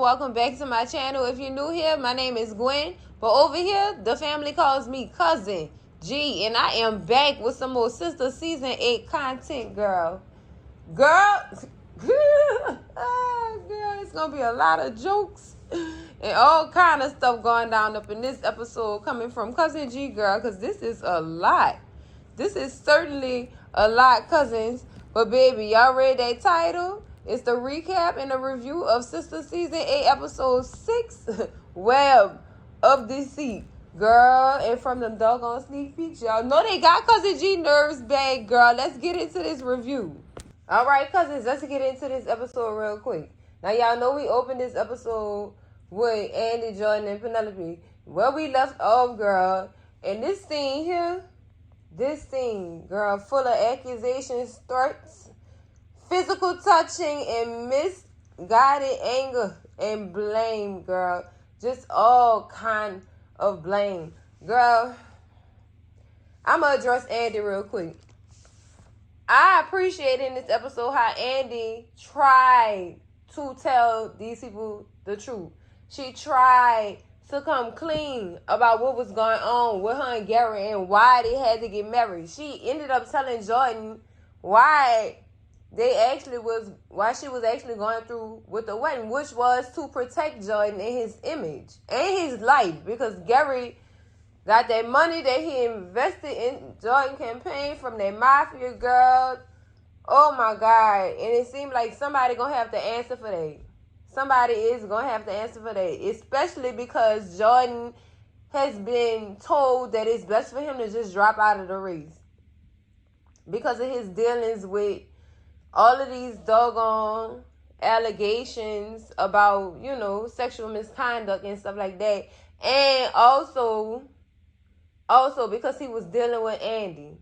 welcome back to my channel. If you're new here, my name is Gwen, but over here the family calls me Cousin G, and I am back with some more Sistas season 8 content. Girl, it's gonna be a lot of jokes and all kind of stuff going down up in this episode coming from Cousin G, girl, because this is a lot. This is certainly a lot, cousins. But baby, y'all read that title? It's the recap and the review of Sistas season 8 episode 6, Web of Deceit. Girl, and from them doggone sneak peeks, y'all know they got Cousin G nerves back, girl. Let's get into this review. All right, cousins, let's get into this episode real quick. Now, y'all know we opened this episode with Andy, Jordan, and Penelope. Where we left off, girl. And this scene here, girl, full of accusations, threats, physical touching, and misguided anger and blame, girl. Just all kind of blame. Girl, I'm going to address Andy real quick. I appreciate in this episode how Andy tried to tell these people the truth. She tried to come clean about what was going on with her and Gary and why they had to get married. She ended up telling Jordan why she was actually going through with the wedding, which was to protect Jordan and his image and his life, because Gary got that money that he invested in Jordan campaign from that mafia girl. Oh my God. And it seemed like somebody gonna have to answer for that. Somebody is gonna have to answer for that, especially because Jordan has been told that it's best for him to just drop out of the race because of his dealings with all of these doggone allegations about, sexual misconduct and stuff like that. And also because he was dealing with Andy.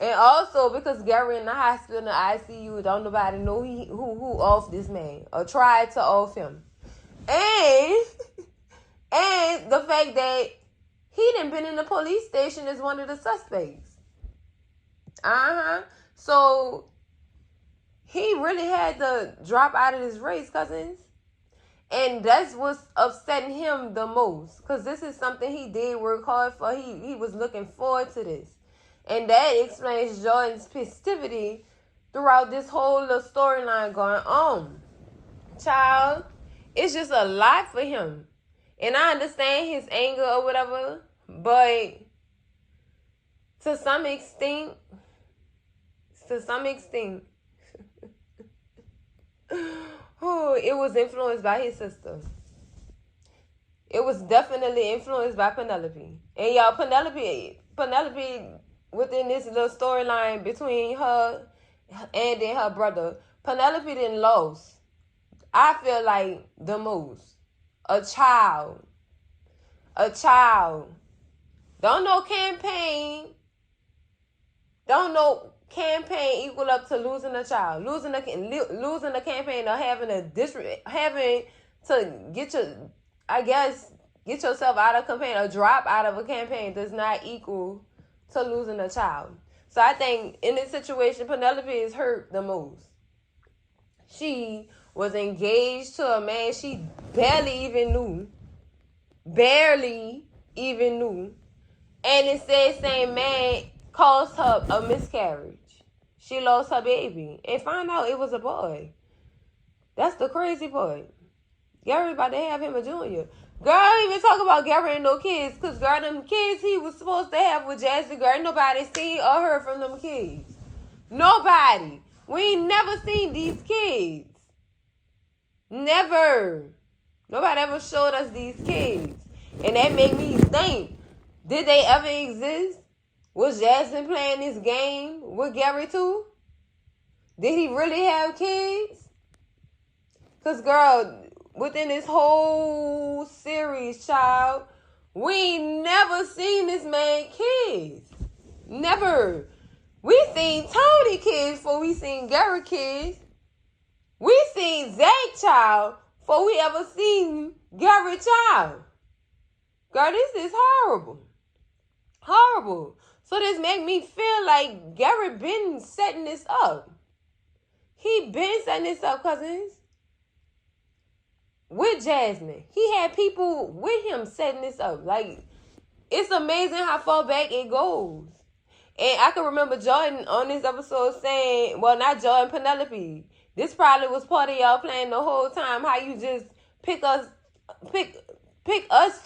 And also because Gary in the hospital in the ICU, don't nobody know who off this man or tried to off him. And the fact that he done been in the police station as one of the suspects. So he really had to drop out of this race, cousins. And that's what's upsetting him the most. Because this is something he did work hard for. He was looking forward to this. And that explains Jordan's festivity throughout this whole little storyline going on. Child, it's just a lot for him. And I understand his anger or whatever. But to some extent, it was influenced by his sister. It was definitely influenced by Penelope. And y'all, Penelope, within this little storyline between her and then her brother, Penelope didn't lose. I feel like the most. A child. Don't know campaign equal up to losing a child, losing the campaign, or having to get yourself out of campaign or drop out of a campaign does not equal to losing a child. So I think in this situation, Penelope is hurt the most. She was engaged to a man she barely even knew, and instead same man caused her a miscarriage. She lost her baby and found out it was a boy. That's the crazy part. Gary about to have him a junior. Girl, I ain't even talk about Gary and no kids, because girl, them kids he was supposed to have with Jazzy, girl, nobody seen or heard from them kids. Nobody. We ain't never seen these kids. Never. Nobody ever showed us these kids. And that made me think, did they ever exist? Was Jasmine playing this game with Gary too? Did he really have kids? Because, girl, within this whole series, child, we ain't never seen this man kids. Never. We seen Tony kids before we seen Gary kids. We seen Zach child before we ever seen Gary child. Girl, this is horrible. Horrible. So this make me feel like Gary been setting this up. He been setting this up, cousins. with Jasmine. He had people with him setting this up. Like, it's amazing how far back it goes. And I can remember Jordan on this episode saying, well, not Jordan, Penelope. This probably was part of y'all plan the whole time. How you just pick us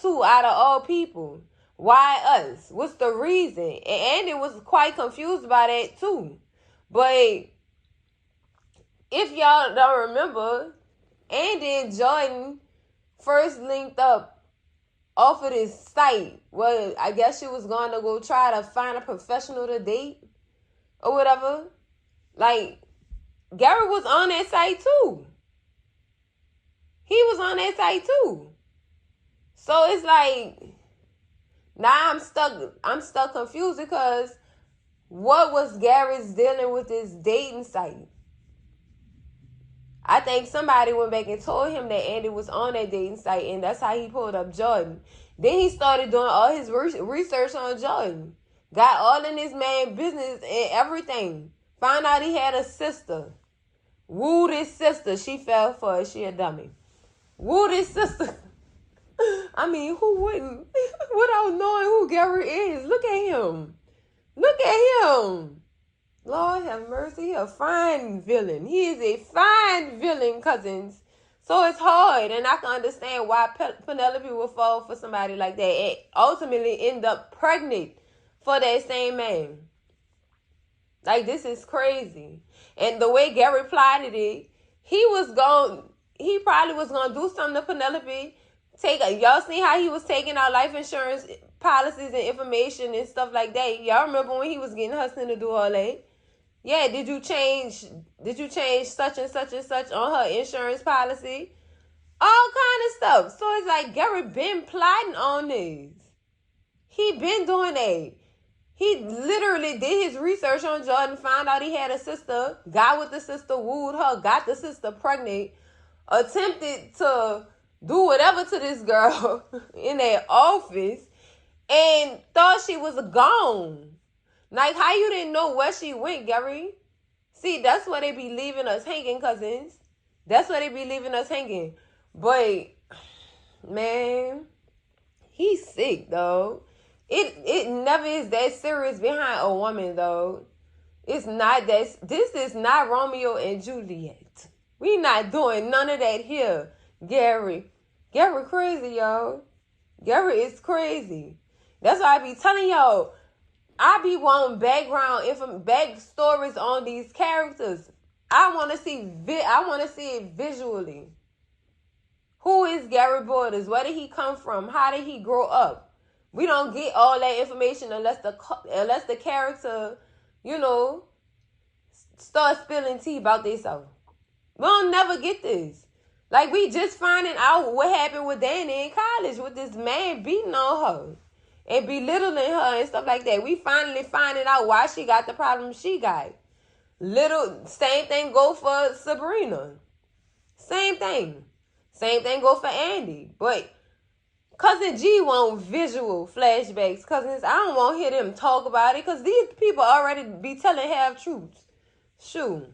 two out of all people. Why us? What's the reason? And Andy was quite confused by that too. But if y'all don't remember, Andy and Jordan first linked up off of this site. Well, I guess she was going to go try to find a professional to date or whatever. Like, Gary was on that site too. He was on that site too. So it's like, now I'm stuck confused because what was Gary's dealing with this dating site? I think somebody went back and told him that Andy was on that dating site, and that's how he pulled up Jordan. Then he started doing all his research on Jordan. Got all in this man's business and everything. Found out he had a sister. Wooed his sister. She fell for it. She a dummy. Wooed his sister. I mean, who wouldn't? Without knowing who Gary is. Look at him. Look at him. Lord have mercy. He a fine villain. He is a fine villain, cousins. So it's hard. And I can understand why Penelope would fall for somebody like that and ultimately end up pregnant for that same man. Like, this is crazy. And the way Gary plotted it, he probably was going to do something to Penelope. Y'all seen how he was taking out life insurance policies and information and stuff like that. Y'all remember when he was getting Hudson to do all that? Yeah, did you change such and such and such on her insurance policy? All kind of stuff. So it's like Gary been plotting on this. He been doing that. He literally did his research on Jordan, found out he had a sister, got with the sister, wooed her, got the sister pregnant, attempted to do whatever to this girl in that office, and thought she was gone. Like, how you didn't know where she went, Gary? See, that's where they be leaving us hanging, cousins. That's where they be leaving us hanging. But, man, he's sick, though. It never is that serious behind a woman, though. It's not that. This is not Romeo and Juliet. We not doing none of that here, Gary. Gary crazy, y'all. Gary is crazy. That's why I be telling y'all. I be wanting backstories on these characters. I want to see it visually. Who is Gary Borders? Where did he come from? How did he grow up? We don't get all that information unless the character, start spilling tea about themselves. We don't never get this. Like, we just finding out what happened with Danny in college with this man beating on her and belittling her and stuff like that. We finally finding out why she got the problem she got. Same thing go for Sabrina. Same thing. Same thing go for Andy. But Cousin G want visual flashbacks. Cousins, I don't want to hear them talk about it because these people already be telling half-truths. Shoot.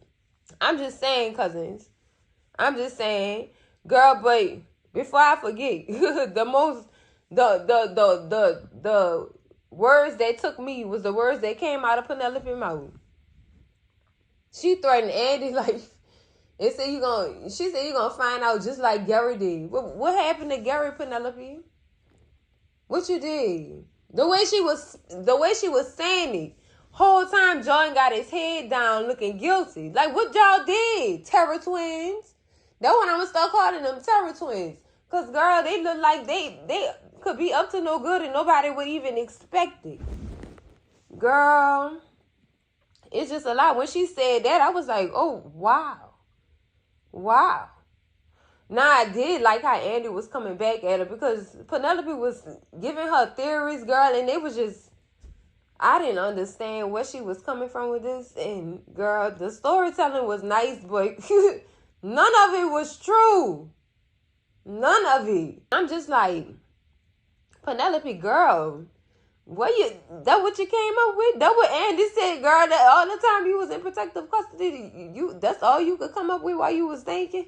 I'm just saying, cousins. I'm just saying. Girl, but before I forget, the words that took me was the words that came out of Penelope's mouth. She threatened Andy's life. And said she said you're gonna find out just like Gary did. What happened to Gary, Penelope? What you did? The way she was saying it, whole time Jordan got his head down looking guilty. Like, what y'all did? Terror twins. That's when I'm gonna start calling them terror twins. Cause girl, they look like they could be up to no good and nobody would even expect it. Girl, it's just a lot. When she said that, I was like, oh, wow. Wow. Now, I did like how Andy was coming back at her because Penelope was giving her theories, girl, and it was just, I didn't understand where she was coming from with this. And, girl, the storytelling was nice, but none of it was true. None of it. I'm just like, Penelope, girl, that what you came up with? That what Andy said, girl, that all the time you was in protective custody, that's all you could come up with while you was thinking?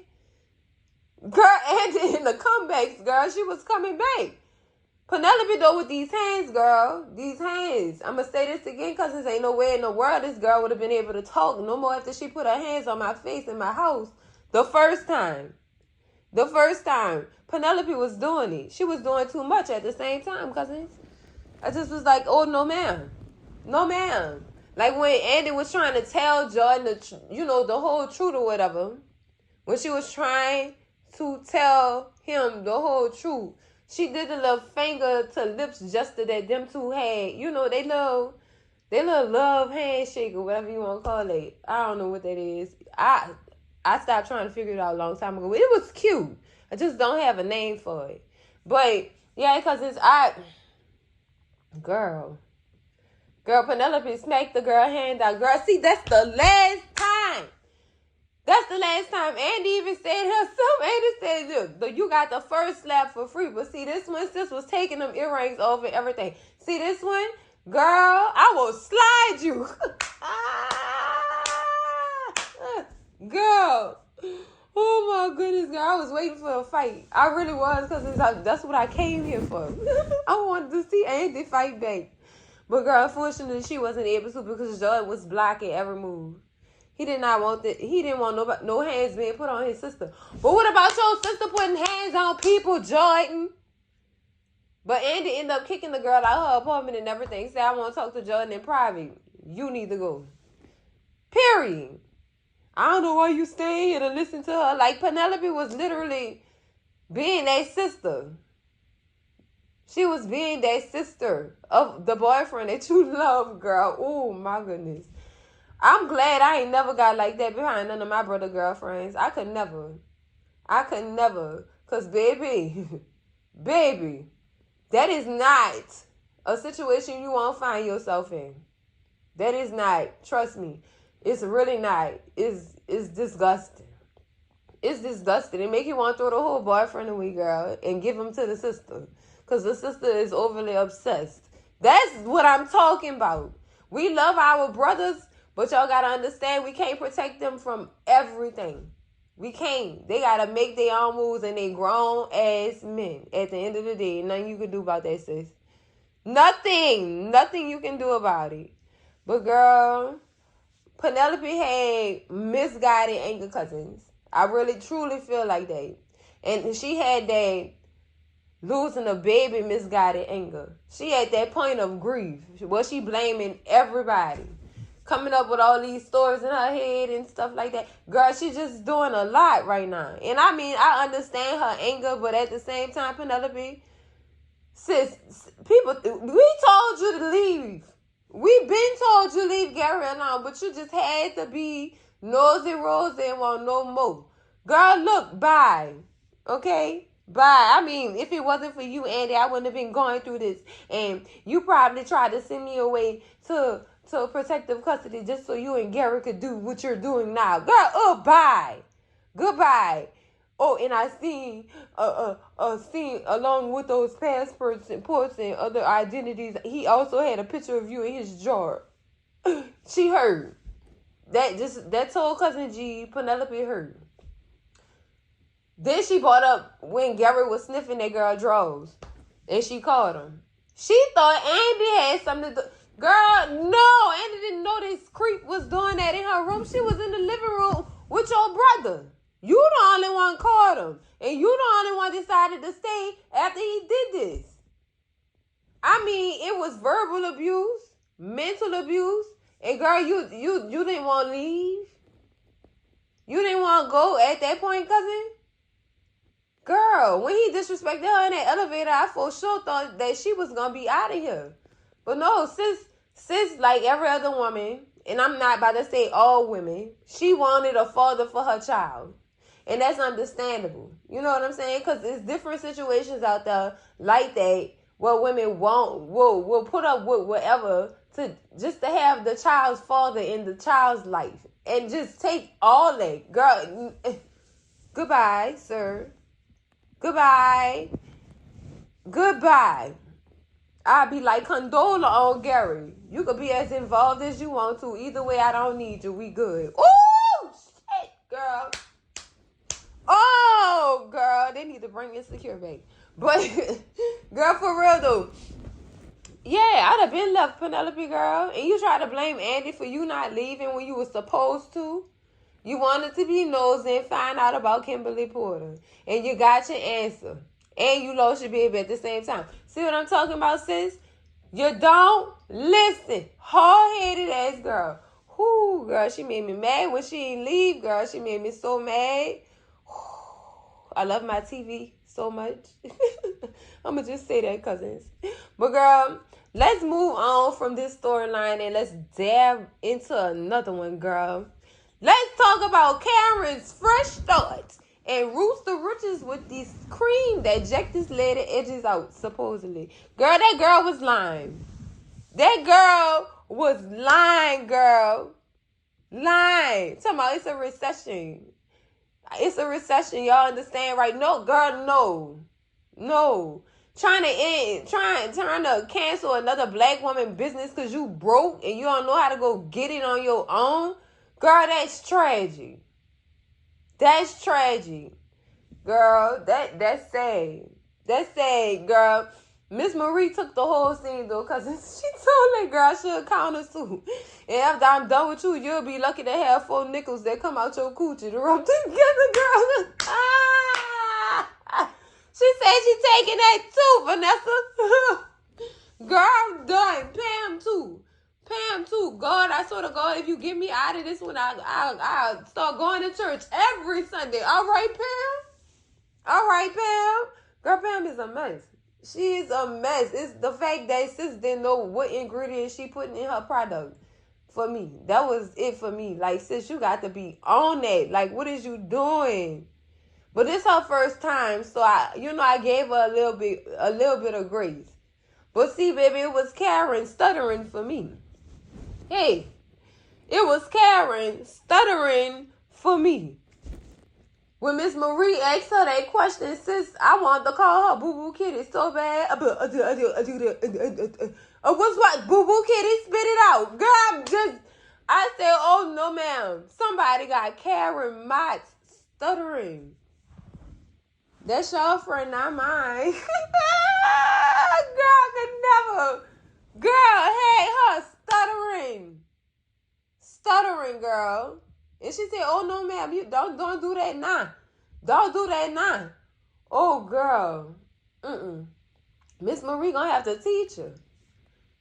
Girl, Andy in the comebacks, girl. She was coming back. Penelope, though, with these hands, girl. These hands. I'm going to say this again, because ain't no way in the world this girl would have been able to talk no more after she put her hands on my face in my house the first time. The first time. Penelope was doing it. She was doing too much at the same time, cousins. I just was like, oh, no, ma'am. No, ma'am. Like when Andy was trying to tell Jordan, the whole truth or whatever. When she was trying to tell him the whole truth, she did the little finger to lips gesture that them two had. They little love handshake or whatever you want to call it. I don't know what that is. I stopped trying to figure it out a long time ago. It was cute. I just don't have a name for it. But yeah, because girl, Penelope smacked the girl hand out. Girl, see, that's the last time. That's the last time. Andy even said herself. Andy said, look, you got the first slap for free. But see, this one, sis was taking them earrings off and everything. See this one? Girl, I will slide you. Girl. Oh, my goodness, girl. I was waiting for a fight. I really was, because that's what I came here for. I wanted to see Andy fight back. But, girl, unfortunately, she wasn't able to because Jordan was blocking every move. He did not want that. He didn't want no hands being put on his sister. But what about your sister putting hands on people, Jordan? But Andy ended up kicking the girl out of her apartment and everything. Said, I want to talk to Jordan in private. You need to go. Period. I don't know why you staying here to listen to her. Like, Penelope was literally being that sister. She was being that sister of the boyfriend that you love, girl. Oh, my goodness. I'm glad I ain't never got like that behind none of my brother girlfriends. I could never. Because, baby, that is not a situation you won't find yourself in. That is not. Trust me. It's really not. It's disgusting. It's disgusting. It make you want to throw the whole boyfriend away, girl, and give him to the sister. Because the sister is overly obsessed. That's what I'm talking about. We love our brothers, but y'all got to understand we can't protect them from everything. We can't. They got to make their own moves, and they grown-ass men. At the end of the day, nothing you can do about that, sis. Nothing. Nothing you can do about it. But, girl, Penelope had misguided anger cousins. I really, truly feel like that. And she had that losing a baby misguided anger. She at that point of grief. She blaming everybody. Coming up with all these stories in her head and stuff like that. Girl, she's just doing a lot right now. And I mean, I understand her anger, but at the same time, Penelope, sis, people, we told you to leave. We been told you leave Gary alone, but you just had to be nosy Rosy and want no more. Girl, look, bye. Okay? Bye. I mean, if it wasn't for you, Andy, I wouldn't have been going through this. And you probably tried to send me away to protective custody just so you and Gary could do what you're doing now. Girl, bye. Goodbye. Oh, and I seen along with those passports and ports and other identities, he also had a picture of you in his drawer. She heard. That told Cousin G, Penelope heard. Then she brought up when Gary was sniffing that girl drawers. And she called him. She thought Andy had something to do. Girl, no. Andy didn't know this creep was doing that in her room. She was in the living room with your brother. You the only one called him. And you the only one decided to stay after he did this. I mean, it was verbal abuse, mental abuse. And girl, you didn't want to leave. You didn't want to go at that point, cousin? Girl, when he disrespected her in that elevator, I for sure thought that she was going to be out of here. But no, sis, like every other woman, and I'm not about to say all women, she wanted a father for her child. And that's understandable. You know what I'm saying? Because there's different situations out there like that where women will put up with whatever just to have the child's father in the child's life. And just take all that. Girl, goodbye, sir. Goodbye. I'll be like Condola on Gary. You could be as involved as you want to. Either way, I don't need you. We good. Oh, shit, girl. Oh, girl, they need to bring Insecure back. But, girl, for real, though. Yeah, I'd have been left, Penelope, girl. And you try to blame Andy for you not leaving when you were supposed to. You wanted to be nosy and find out about Kimberly Porter. And you got your answer. And you lost your baby at the same time. See what I'm talking about, sis? You don't listen. Hard-headed ass girl. Whoo, girl, she made me mad when she didn't leave, girl. She made me so mad. I love my TV so much. I'm going to just say that, cousins. But, girl, let's move on from this storyline and let's dab into another one, girl. Let's talk about Karen's fresh start and Rooster Riches with this cream that jacked his lady edges out, supposedly. Girl, that girl was lying. That girl was lying, girl. Lying. Talking about it's a recession. It's a recession. Y'all understand, right? No, girl, no. No. Trying to cancel another black woman business because you broke and you don't know how to go get it on your own. Girl, that's tragic. That's tragic. Girl, that's sad. That's sad, girl. Miss Marie took the whole scene, though, because she told that girl she'll count us too. And after I'm done with you, you'll be lucky to have 4 nickels that come out your coochie to rub together, girl. She said she taking that too, Vanessa. Girl, I'm done. Pam too. Pam too. God, I swear to God, if you get me out of this one, I'll start going to church every Sunday. All right, Pam? All right, Pam? Girl, Pam is a mess. She is a mess. It's the fact that sis didn't know what ingredients she put in her product. For me, that was it for me. Like, sis, you got to be on that. Like, what is you doing? But it's her first time, so I gave her a little bit of grace. But see, baby, it was Karen stuttering for me. Hey, it was Karen stuttering for me. When Miss Marie asked her that question, sis, I wanted to call her Boo Boo Kitty so bad. What's what? Boo Boo Kitty, spit it out. Girl, I said, oh no, ma'am. Somebody got Karen Mott stuttering. That's your friend, not mine. Girl, could never. Girl, hey, her stuttering. Stuttering, girl. And she said, oh, no, ma'am, you don't do that now. Don't do that now. Oh, girl. Miss Marie gonna have to teach her.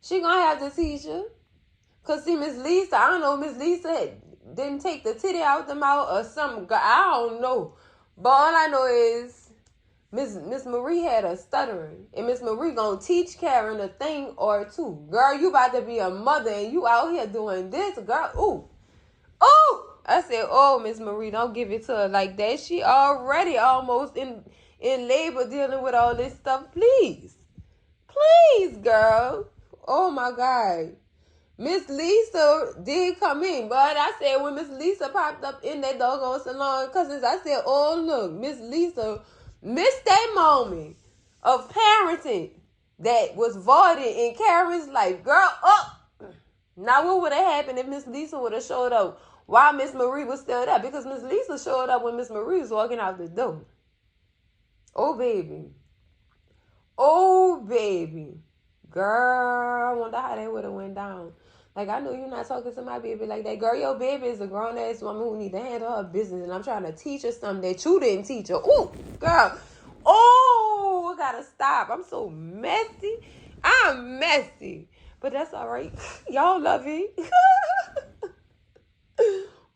She gonna have to teach her. Because, see, Miss Lisa, I don't know, Miss Lisa didn't take the titty out the mouth or something. I don't know. But all I know is Miss Marie had a stuttering. And Miss Marie gonna teach Karen a thing or two. Girl, you about to be a mother and you out here doing this. Girl, ooh. Ooh. I said, oh, Miss Marie, don't give it to her like that. She already almost in labor dealing with all this stuff. Please. Please, girl. Oh, my God. Miss Lisa did come in. But I said when Miss Lisa popped up in that doggone salon, cousins, I said, oh, look, Miss Lisa missed that moment of parenting that was voided in Karen's life. Girl, now what would have happened if Miss Lisa would have showed up while Miss Marie was still there? Because Miss Lisa showed up when Miss Marie was walking out the door. Oh, baby. Oh, baby. Girl, I wonder how that would have went down. Like, I know you're not talking to my baby like that. Girl, your baby is a grown-ass woman who need to handle her business, and I'm trying to teach her something that you didn't teach her. Ooh, girl. Oh, I gotta stop. I'm so messy. I'm messy. But that's all right. Y'all love it.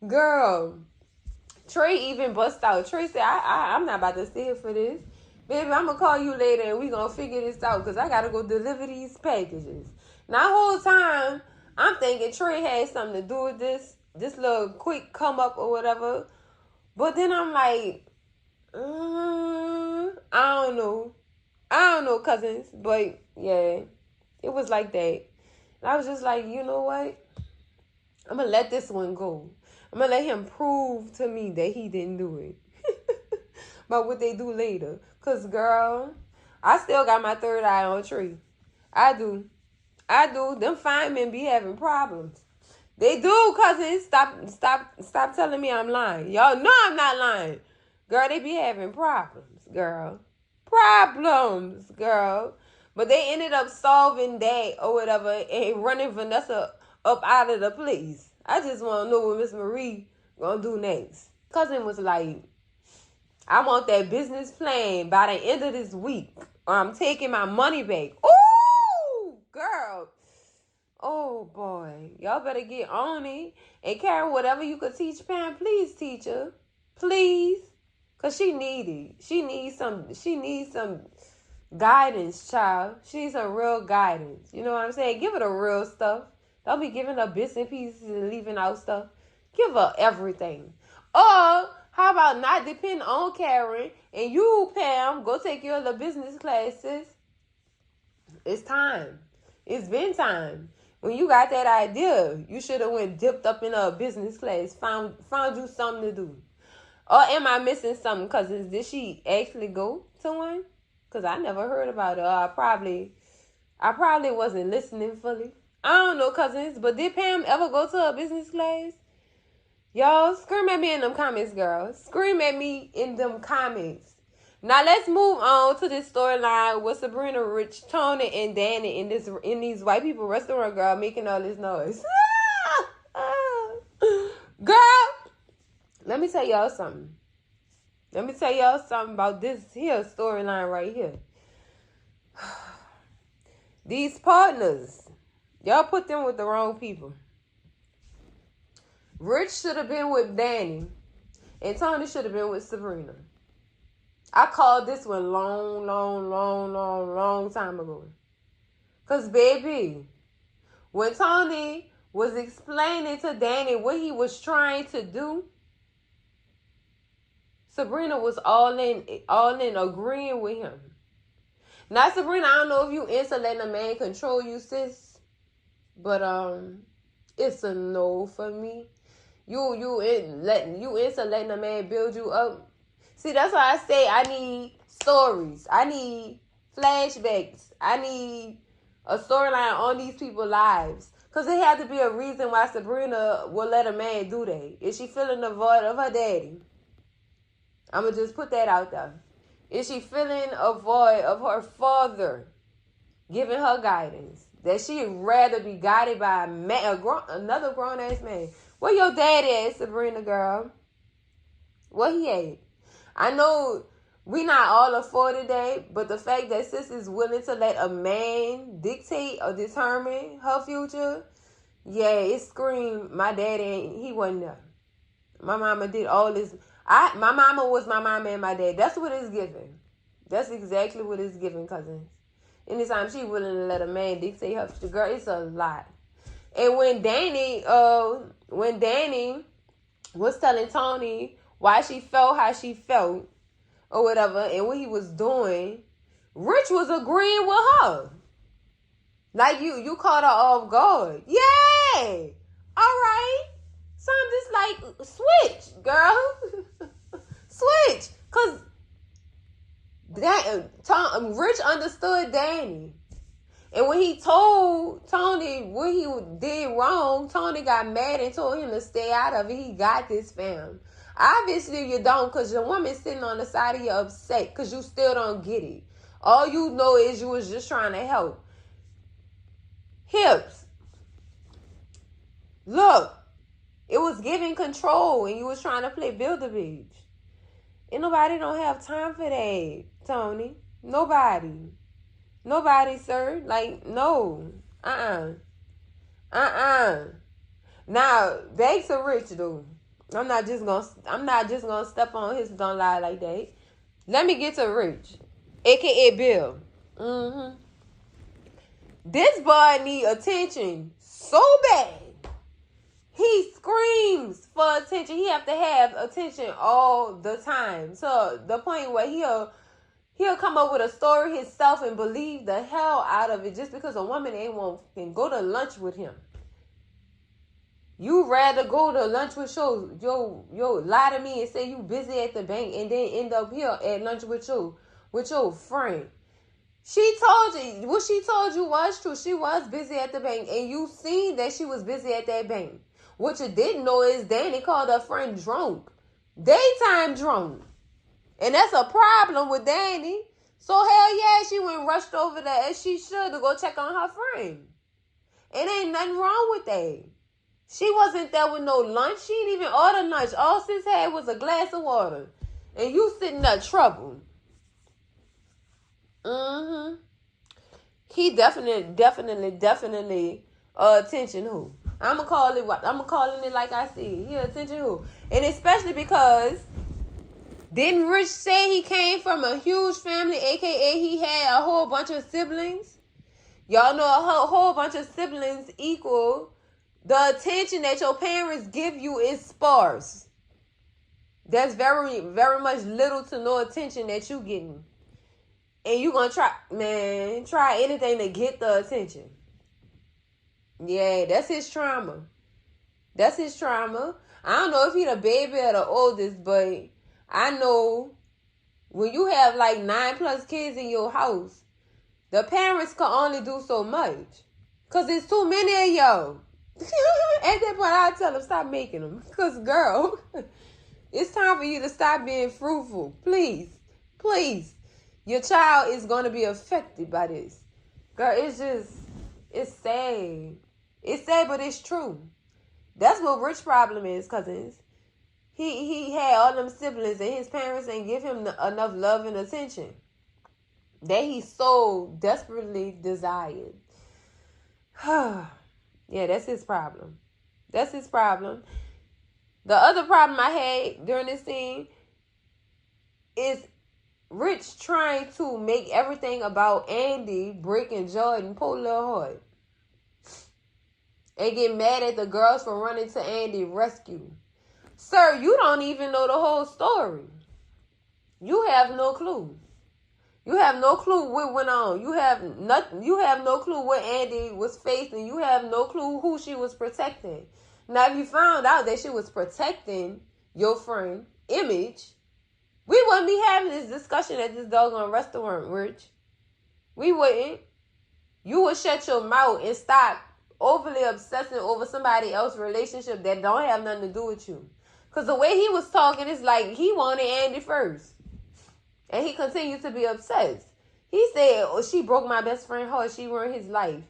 Girl, Trey even bust out. Trey said, I'm not about to sit here for this. Baby, I'm going to call you later and we going to figure this out because I got to go deliver these packages. Now, the whole time, I'm thinking Trey had something to do with this little quick come up or whatever. But then I'm like, I don't know. I don't know, cousins. But, yeah, it was like that. And I was just like, you know what? I'm going to let this one go. I'm going to let him prove to me that he didn't do it. About what they do later. Because, girl, I still got my third eye on Tree. I do. Them fine men be having problems. They do, cousins. Stop telling me I'm lying. Y'all know I'm not lying. Girl, they be having problems, girl. Problems, girl. But they ended up solving that or whatever and running Vanessa up out of the place. I just want to know what Miss Marie gonna do next. Cousin was like, I want that business plan by the end of this week, or I'm taking my money back. Ooh, girl. Oh, boy. Y'all better get on it. And Karen, whatever you could teach Pam, please teach her. Please. Because she needs it. She needs some guidance, child. She needs some real guidance. You know what I'm saying? Give her the real stuff. Don't be giving her bits and pieces and leaving out stuff. Give her everything. Or how about not depend on Karen and you, Pam, go take your other business classes. It's time. It's been time. When you got that idea, you should have went dipped up in a business class, found you something to do. Or am I missing something? Because did she actually go to one? Because I never heard about it. I probably wasn't listening fully. I don't know, cousins, but did Pam ever go to a business class? Y'all, scream at me in them comments, girls. Scream at me in them comments. Now let's move on to this storyline with Sabrina, Rich, Tony, and Danny in these white people restaurant, girl, making all this noise. Girl, let me tell y'all something. Let me tell y'all something about this here storyline right here. These partners, y'all put them with the wrong people. Rich should have been with Danny, and Tony should have been with Sabrina. I called this one long time ago. Because, baby, when Tony was explaining to Danny what he was trying to do, Sabrina was all in agreeing with him. Now, Sabrina, I don't know if you into letting a man control you, sis. But, it's a no for me. You into letting a man build you up. See, that's why I say I need stories. I need flashbacks. I need a storyline on these people's lives. Because it had to be a reason why Sabrina will let a man do that. Is she feeling the void of her daddy? I'm going to just put that out there. Is she feeling a void of her father giving her guidance? That she'd rather be guided by a man, another grown-ass man. Where your daddy at, Sabrina, girl? Where he at? I know we not all afforded that, but the fact that sis is willing to let a man dictate or determine her future, yeah, it screamed my daddy, he wasn't there. My mama did all this. My mama was my mama and my dad. That's what it's giving. That's exactly what it's giving, cousins. Anytime she willing to let a man dictate her future, girl, it's a lot. And when Danny was telling Tony why she felt how she felt or whatever and what he was doing, Rich was agreeing with her. Like you caught her off guard. Yeah. All right. So I'm just like, switch, girl. Switch. Because Rich understood Danny. And when he told Tony what he did wrong, Tony got mad and told him to stay out of it. He got this, fam. Obviously, you don't, because your woman's sitting on the side of you upset because you still don't get it. All you know is you was just trying to help. Hips. Look, it was giving control and you was trying to play Build-A-Beach. And nobody don't have time for that, Tony. Nobody, sir. Like, no. Now, back to Rich, though. I'm not just gonna step on his don't lie like that. Let me get to Rich, aka Bill. This boy need attention so bad. He screams for attention. He have to have attention all the time. To the point where he'll come up with a story himself and believe the hell out of it just because a woman can go to lunch with him. You rather go to lunch with yo lie to me and say you busy at the bank and then end up here at lunch with your friend. She told you, what she told you was true. She was busy at the bank and you seen that she was busy at that bank. What you didn't know is Danny called her friend drunk. Daytime drunk. And that's a problem with Danny. So hell yeah, she went rushed over there as she should to go check on her friend. It ain't nothing wrong with that. She wasn't there with no lunch. She didn't even order lunch. All sis had was a glass of water. And you sitting there trouble. Mm-hmm. He definitely attention who. I'ma calling it like I see. He attention who. And especially because didn't Rich say he came from a huge family, aka he had a whole bunch of siblings? Y'all know a whole bunch of siblings equal the attention that your parents give you is sparse. That's very, very much little to no attention that you getting. And you gonna try anything to get the attention. Yeah, that's his trauma. That's his trauma. I don't know if he the baby or the oldest, but I know when you have like 9+ kids in your house, the parents can only do so much. Because there's too many of y'all. At that point, I'll tell them, stop making them. Because, girl, it's time for you to stop being fruitful. Please. Please. Your child is going to be affected by this. Girl, it's sad. It's sad, but it's true. That's what Rich problem is, cousins. He had all them siblings and his parents ain't give him enough love and attention that he so desperately desired. Yeah, that's his problem. That's his problem. The other problem I had during this scene is Rich trying to make everything about Andy breaking Jordan poor little heart. And get mad at the girls for running to Andy's rescue. Sir, you don't even know the whole story. You have no clue. You have no clue what went on. You have no clue what Andy was facing. You have no clue who she was protecting. Now, if you found out that she was protecting your friend, Image, we wouldn't be having this discussion at this doggone restaurant, Rich. We wouldn't. You would shut your mouth and stop overly obsessing over somebody else's relationship that don't have nothing to do with you. Because the way he was talking is like he wanted Andy first. And he continued to be obsessed. He said, oh, she broke my best friend's heart. She ruined his life.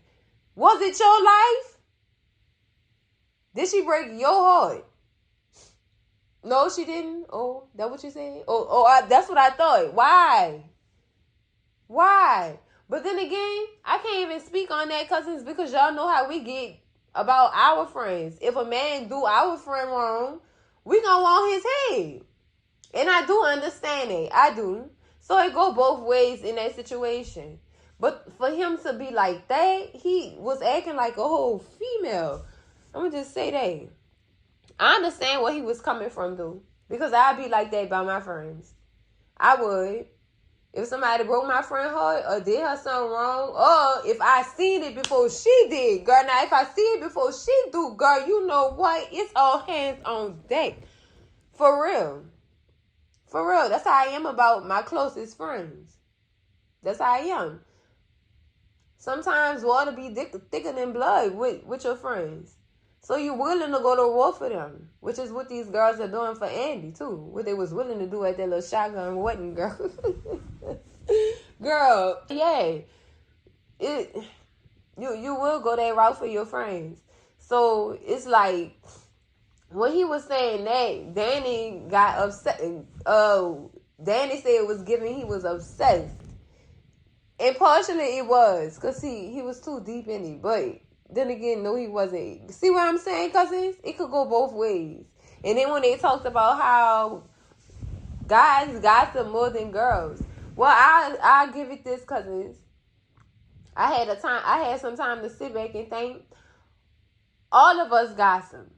Was it your life? Did she break your heart? No, she didn't. Oh, that what you said? That's what I thought. Why? But then again, I can't even speak on that, cousins, because y'all know how we get about our friends. If a man do our friend wrong, we gonna want his head. And I do understand it. I do. So it go both ways in that situation. But for him to be like that, he was acting like a whole female. I'm gonna just say that. I understand where he was coming from, though. Because I'd be like that by my friends. I would. If somebody broke my friend's heart or did her something wrong, or if I seen it before she did, girl. Now, if I see it before she do, girl, you know what? It's all hands on deck. For real. For real. That's how I am about my closest friends. That's how I am. Sometimes water be thicker than blood with your friends. So you're willing to go to war for them, which is what these girls are doing for Andy, too. What they was willing to do at that little shotgun wedding, girl. Girl, yeah. You will go that route for your friends. So it's like, when he was saying that, Danny got upset. Danny said it was giving he was obsessed. And partially it was, because he was too deep in it. But then again, no, he wasn't. See what I'm saying, cousins? It could go both ways. And then when they talked about how guys gossip more than girls. Well, I'll give it this, cousins. I had some time to sit back and think. All of us gossip.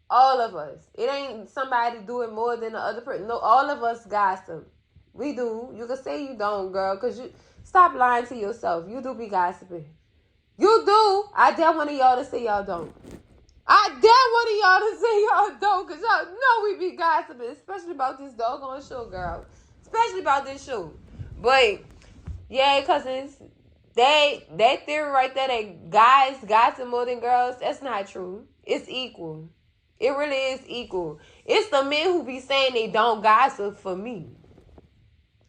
All of us. It ain't somebody doing more than the other person. No, all of us gossip. We do. You can say you don't, girl, because you stop lying to yourself. You do be gossiping. You do. I dare one of y'all to say y'all don't. I dare one of y'all to say y'all don't, because y'all know we be gossiping, especially about this doggone show, girl. Especially about this show. But, yeah, cousins, that theory right there that guys gossip more than girls, that's not true. It's equal. It really is equal. It's the men who be saying they don't gossip for me.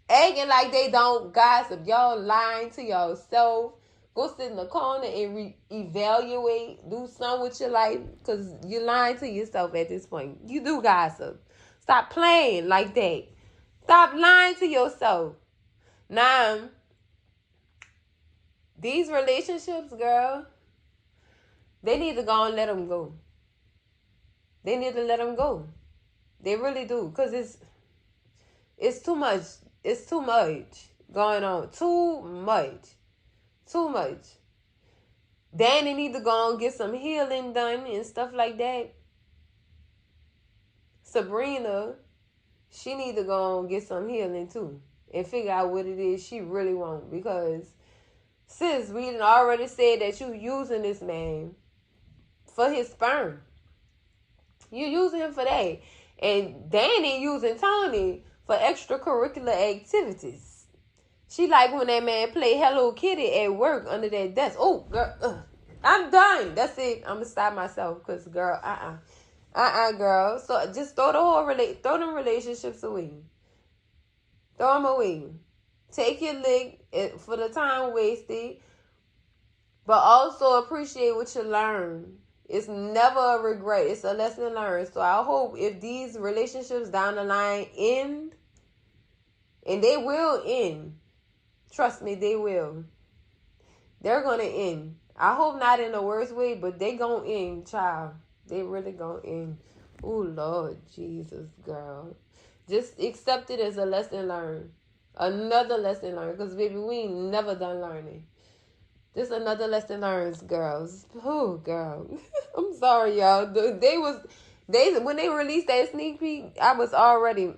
Acting like they don't gossip. Y'all lying to yourself. Go sit in the corner and evaluate. Do something with your life. Because you're lying to yourself at this point. You do gossip. Stop playing like that. Stop lying to yourself. Now, these relationships, girl, they need to go and let them go. They need to let them go. They really do. Because it's too much. It's too much going on. Too much. Too much. Danny need to go and get some healing done and stuff like that. Sabrina, she need to go and get some healing too. And figure out what it is she really wants. Because, sis, we done already said that you using this man for his sperm. You using him for that. And Danny using Tony for extracurricular activities. She like when that man play Hello Kitty at work under that desk. Oh, girl, I'm done. That's it. I'm gonna stop myself because, girl, girl. So just throw throw them relationships away. Throw them away. Take your lick for the time wasted, but also appreciate what you learn. It's never a regret. It's a lesson learned. So I hope if these relationships down the line end, and they will end. Trust me, they will. They're going to end. I hope not in the worst way, but they going to end, child. They really going to end. Oh, Lord Jesus, girl. Just accept it as a lesson learned. Another lesson learned. Because, baby, we ain't never done learning. Just another lesson learned, girls. Oh, girl. I'm sorry, y'all. When they released that sneak peek, I was already,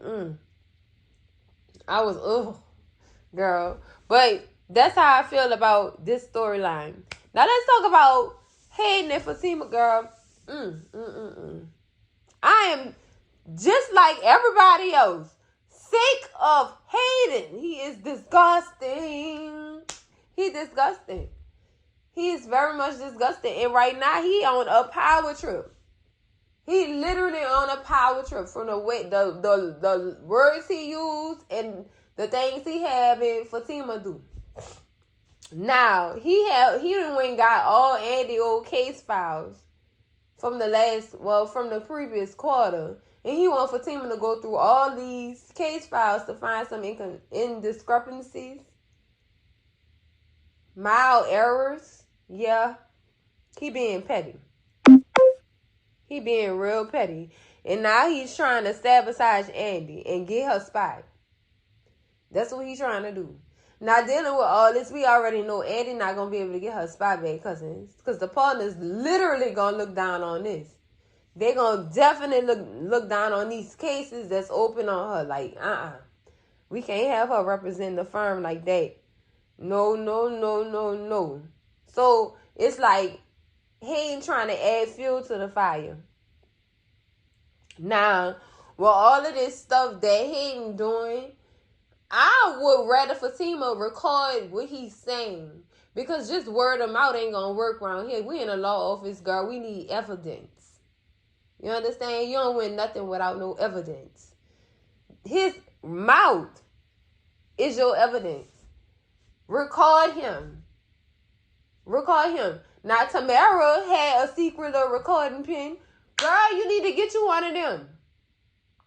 girl. But that's how I feel about this storyline. Now let's talk about Hayden and Fatima, girl. I am just like everybody else, sick of Hayden. He is disgusting. He's disgusting. He is very much disgusting. And right now, he on a power trip. He literally on a power trip from the way the words he used and the things he having Fatima do. Now he done went and got all Andy old case files from the previous quarter, and he want Fatima to go through all these case files to find some indiscrepancies, mild errors. Yeah, he being petty. He being real petty. And now he's trying to sabotage Andy and get her spot. That's what he's trying to do. Now, dealing with all this, we already know Andy not going to be able to get her spot back, cousins. Because the partner's literally going to look down on this. They're going to definitely look down on these cases that's open on her. Like, we can't have her represent the firm like that. No. So, it's like, he ain't trying to add fuel to the fire. Now, with all of this stuff that he ain't doing, I would rather Fatima record what he's saying. Because just word of mouth ain't going to work around here. We in a law office, girl. We need evidence. You understand? You don't win nothing without no evidence. His mouth is your evidence. Record him. Now, Tamara had a secret recording pen. Girl, you need to get you one of them.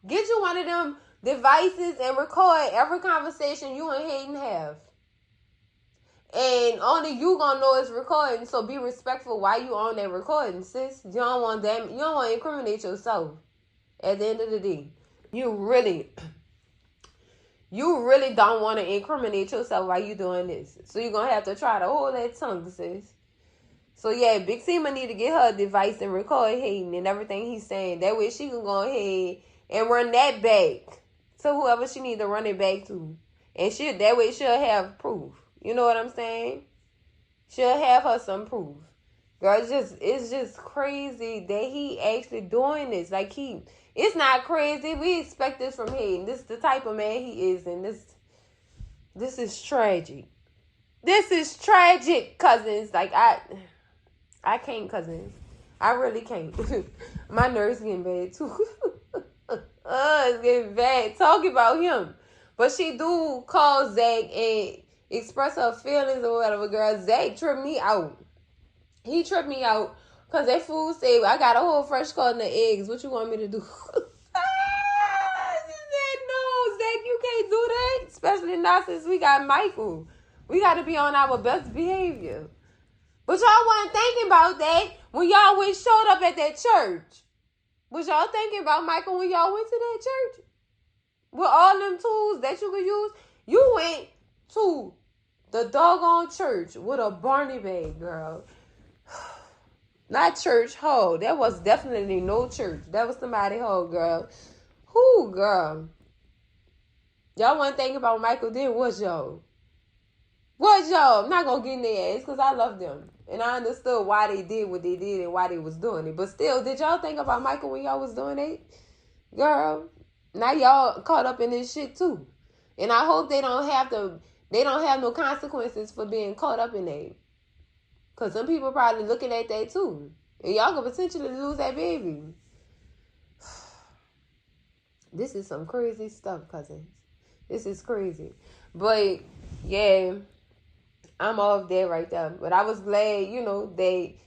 Get you one of them devices and record every conversation you and Hayden have. And only you gonna know it's recording, so be respectful while you on that recording, sis. You don't want to incriminate yourself at the end of the day. You really don't want to incriminate yourself while you doing this. So you're gonna have to try to hold that tongue, sis. So yeah, Big Sima need to get her device and record Hayden and everything he's saying. That way she can go ahead and run that back to whoever she need to run it back to. And that way she'll have proof. You know what I'm saying? She'll have her some proof. Girl, it's just crazy that he actually doing this. Like it's not crazy. We expect this from Hayden. This is the type of man he is, and this is tragic. This is tragic, cousins. Like I can't, cousins. I really can't. My nerves getting bad too. It's getting bad talking about him. But she do call Zach and express her feelings or whatever, girl. Zach tripped me out. He tripped me out because that fool said, I got a whole fresh cut in the eggs. What you want me to do? She said, no, Zach, you can't do that. Especially not since we got Michael. We got to be on our best behavior. But y'all wasn't thinking about that when y'all showed up at that church. Was y'all thinking about Michael when y'all went to that church? With all them tools that you could use? You went to the doggone church with a Barney bag, girl. Not church hoe. That was definitely no church. That was somebody hoe, girl. Who, girl? Y'all wasn't thinking about Michael then, was y'all? Was y'all? I'm not going to get in their ass because I love them. And I understood why they did what they did and why they was doing it. But still, did y'all think about Michael when y'all was doing it? Girl, now y'all caught up in this shit too. And I hope they don't have no consequences for being caught up in that. Because some people probably looking at that too. And y'all could potentially lose that baby. This is some crazy stuff, cousins. This is crazy. But, yeah, I'm off there right there. But I was glad,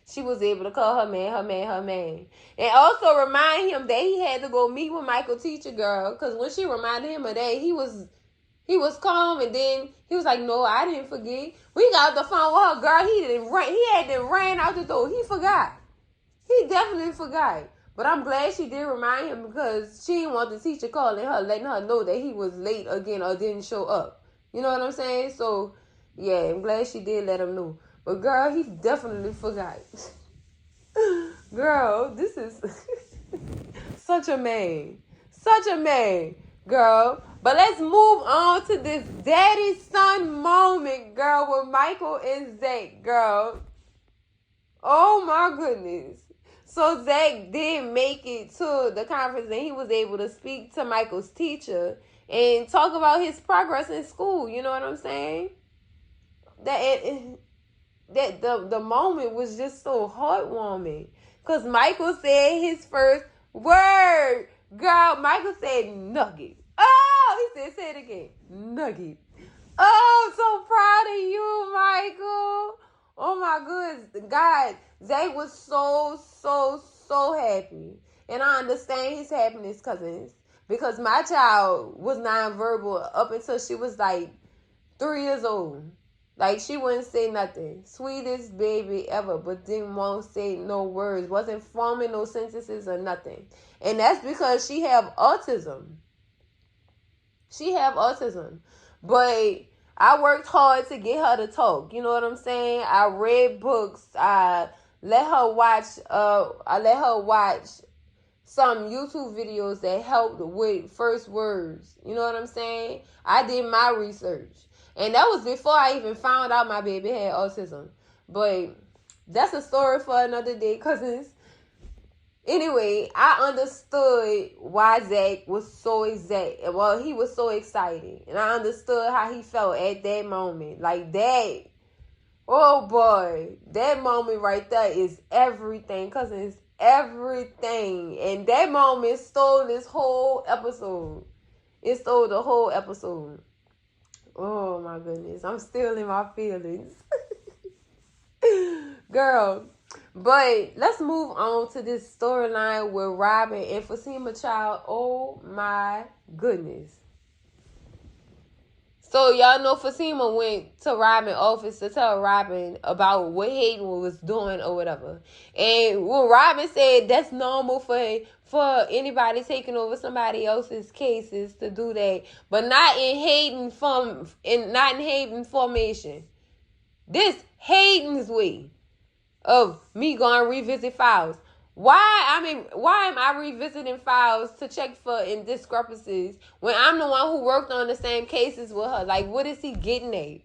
she was able to call her man. And also remind him that he had to go meet with Michael teacher girl. Because when she reminded him of that, he was calm. And then he was like, no, I didn't forget. We got off the phone with her, girl. He had to ran out the door. He forgot. He definitely forgot. But I'm glad she did remind him because she didn't want the teacher calling her, letting her know that he was late again or didn't show up. You know what I'm saying? So, yeah, I'm glad she did let him know. But, girl, he definitely forgot. Girl, this is such a man. Such a man, girl. But let's move on to this daddy-son moment, girl, with Michael and Zach, girl. Oh, my goodness. So Zach did make it to the conference and he was able to speak to Michael's teacher and talk about his progress in school. You know what I'm saying? That the moment was just so heartwarming. Because Michael said his first word. Girl, Michael said nugget. Oh, he said, say it again. Nugget. Oh, I'm so proud of you, Michael. Oh, my goodness. God, Zay was so happy. And I understand his happiness, cousins. Because my child was nonverbal up until she was like 3 years old. Like, she wouldn't say nothing. Sweetest baby ever, but didn't want to say no words. Wasn't forming no sentences or nothing. And that's because she have autism. But I worked hard to get her to talk. You know what I'm saying? I read books. I let her watch some YouTube videos that helped with first words. You know what I'm saying? I did my research. And that was before I even found out my baby had autism. But that's a story for another day, cousins. Anyway, I understood why Zach was so he was so excited. And I understood how he felt at that moment. Like that, oh boy, that moment right there is everything, cousins. Everything. And that moment stole this whole episode. It stole the whole episode. Oh my goodness. I'm still in my feelings. Girl. But let's move on to this storyline with Robin and Fatima child. Oh my goodness. So y'all know Fatima went to Robin's office to tell Robin about what Hayden was doing or whatever. And when Robin said that's normal for anybody taking over somebody else's cases to do that, but not in Hayden formation. This Hayden's way of me going to revisit files. Why am I revisiting files to check for discrepancies when I'm the one who worked on the same cases with her? Like, what is he getting at?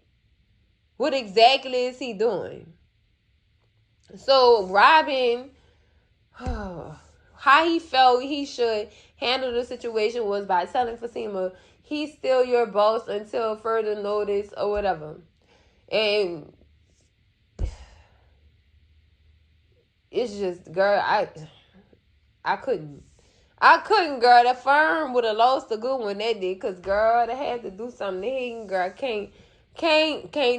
What exactly is he doing? So, Robin, how he felt he should handle the situation was by telling Fatima, he's still your boss until further notice or whatever. And it's just, girl, I couldn't. I couldn't, girl. The firm would have lost a good one that day, cause girl, they had to do something to Hayden, girl. Can't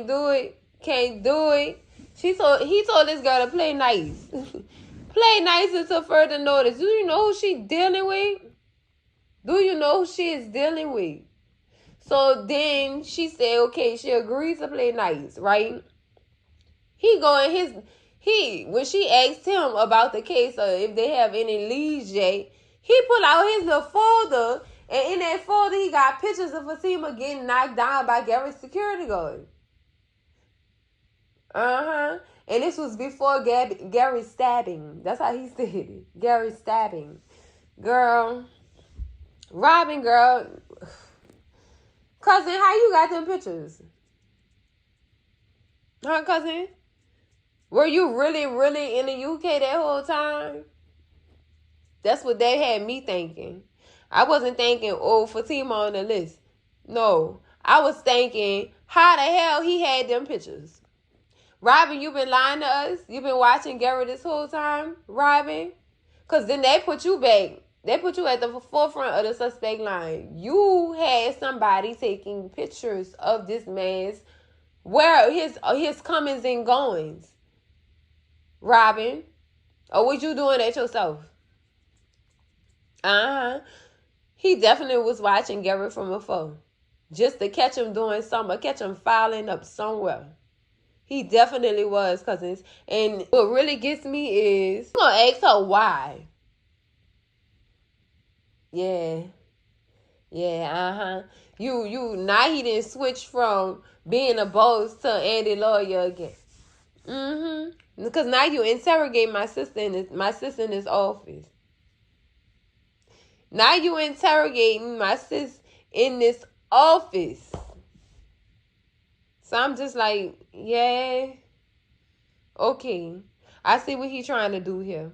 do it. Can't do it. He told this girl to play nice. Play nice until further notice. Do you know who she dealing with? Do you know who she is dealing with? So then she said, okay, she agrees to play nice, right? When she asked him about the case or if they have any leads yet, he pulled out his little folder, and in that folder he got pictures of Fatima getting knocked down by Gary's security guard. And this was before Gary's stabbing. That's how he said it. Gary's stabbing. Girl. Robin, girl. Cousin, how you got them pictures? Huh, cousin? Were you really, really in the UK that whole time? That's what they had me thinking. I wasn't thinking, oh, Fatima on the list. No. I was thinking, how the hell he had them pictures? Robin, you been lying to us? You been watching Gary this whole time, Robin? Because then they put you back. They put you at the forefront of the suspect line. You had somebody taking pictures of this man's, where his comings and goings. Robin. Or was you doing that yourself? He definitely was watching Gary from afar. Just to catch him doing something, or catch him filing up somewhere. He definitely was, cousins. And what really gets me is, I'm going to ask her why. Yeah. Now he didn't switch from being a boss to Andy lawyer again. Because now you interrogate my sister in this office. Now you interrogating my sis in this office. So I'm just like, yeah. Okay. I see what he's trying to do here.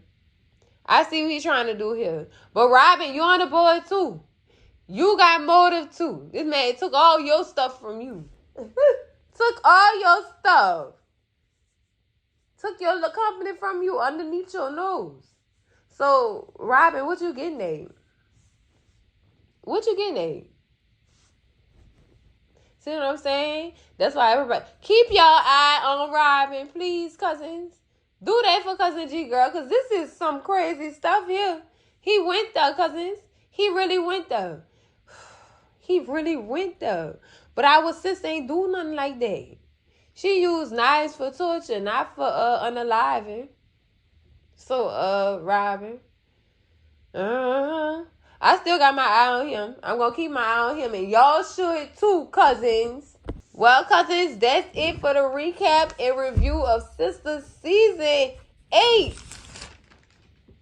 But Robin, you on the board too. You got motive too. This man took all your stuff from you. Took all your stuff. Took your company from you underneath your nose. So, Robin, what you getting at? See what I'm saying? That's why everybody, keep your eye on Robin, please, cousins. Do that for Cousin G, girl, because this is some crazy stuff here. He went there, cousins. He really went there. But our sis ain't do nothing like that. She used knives for torture, not for unaliving. So, Robin. I still got my eye on him. I'm going to keep my eye on him. And y'all should too, cousins. Well, cousins, that's it for the recap and review of Sistas Season 8.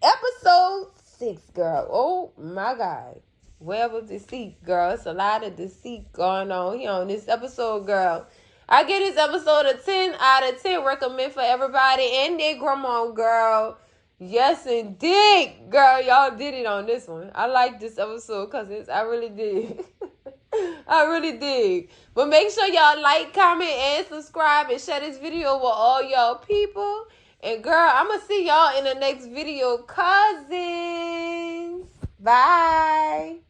Episode 6, girl. Oh, my God. Web of deceit, girl. It's a lot of deceit going on here on this episode, girl. I give this episode a 10 out of 10. Recommend for everybody and their grandma, girl. Yes, indeed. Girl, y'all did it on this one. I like this episode, cousins. I really did. I really did. But make sure y'all like, comment, and subscribe, and share this video with all y'all people. And girl, I'm going to see y'all in the next video, cousins. Bye.